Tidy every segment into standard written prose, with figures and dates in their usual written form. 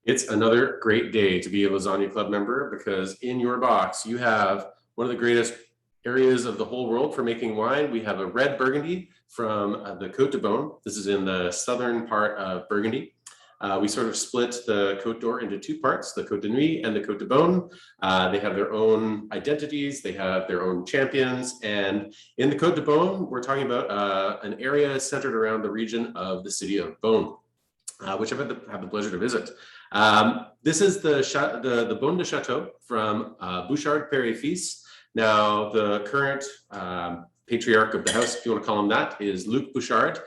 It's another great day to be a Lasagna Club member because in your box you have one of the greatest areas of the whole world for making wine. We have a red Burgundy from the Côte de Beaune. This is in the southern part of Burgundy. We sort of split the Côte d'Or into two parts, the Côte de Nuit and the Côte de Beaune. They have their own identities, they have their own champions, and in the Côte de Beaune, we're talking about an area centered around the region of the city of Beaune, which I've had the pleasure to visit. This is the Beaune de Chateau from Bouchard, Père et Fils. Now, the current patriarch of the house, if you want to call him that, is Luc Bouchard.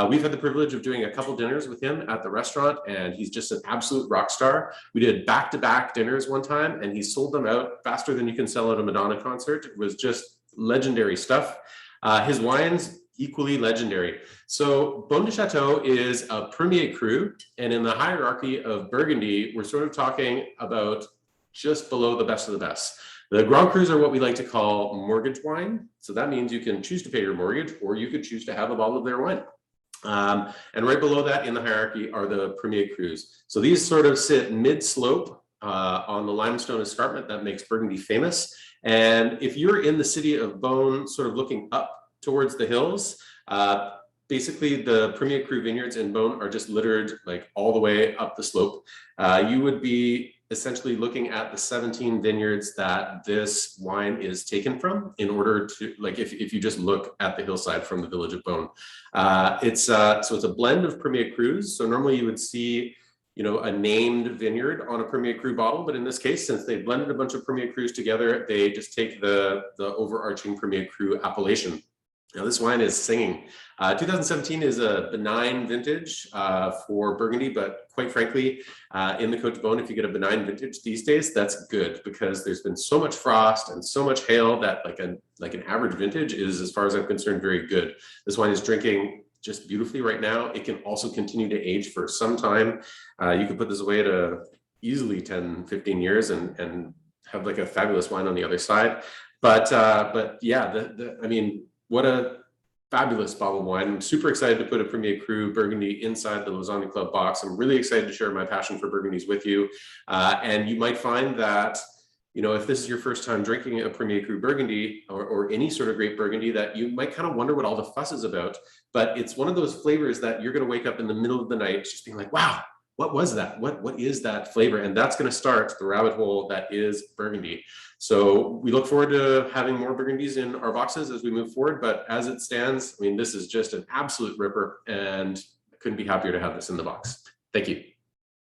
We've had the privilege of doing a couple dinners with him at the restaurant, and he's just an absolute rock star. We did back-to-back dinners one time, and he sold them out faster than you can sell at a Madonna concert. It was just legendary stuff. His wines, equally legendary. So Beaune de Chateau is a premier cru, and in the hierarchy of Burgundy, we're sort of talking about just below the best of the best. The Grand Crus are what we like to call mortgage wine. So that means you can choose to pay your mortgage, or you could choose to have a bottle of their wine. And right below that in the hierarchy are the premier crus. So these sort of sit mid-slope on the limestone escarpment that makes Burgundy famous. And if you're in the city of Beaune, sort of looking up towards the hills, basically the Premier Cru vineyards in Beaune are just littered like all the way up the slope. You would be essentially looking at the 17 vineyards that this wine is taken from in order to, like, if you just look at the hillside from the village of Beaune. So it's a blend of Premier Crus. So normally you would see, you know, a named vineyard on a Premier Cru bottle, but in this case, since they blended a bunch of Premier Crus together, they just take the overarching Premier Cru appellation. Now this wine is singing. 2017 is a benign vintage for Burgundy, but quite frankly, in the Côte de Beaune, if you get a benign vintage these days, that's good because there's been so much frost and so much hail that like an average vintage is, as far as I'm concerned, very good. This wine is drinking just beautifully right now. It can also continue to age for some time. You could put this away to easily 10, 15 years and have like a fabulous wine on the other side. But yeah, I mean, what a fabulous bottle of wine. I'm super excited to put a Premier Cru Burgundy inside the Lasagna Club box. I'm really excited to share my passion for Burgundies with you. And you might find that, you know, if this is your first time drinking a Premier Cru Burgundy or any sort of great Burgundy, that you might kind of wonder what all the fuss is about. But it's one of those flavors that you're going to wake up in the middle of the night just being like, wow, what was that? What is that flavor? And that's going to start the rabbit hole that is Burgundy. So we look forward to having more Burgundies in our boxes as we move forward. But as it stands, I mean, this is just an absolute ripper, and I couldn't be happier to have this in the box. Thank you.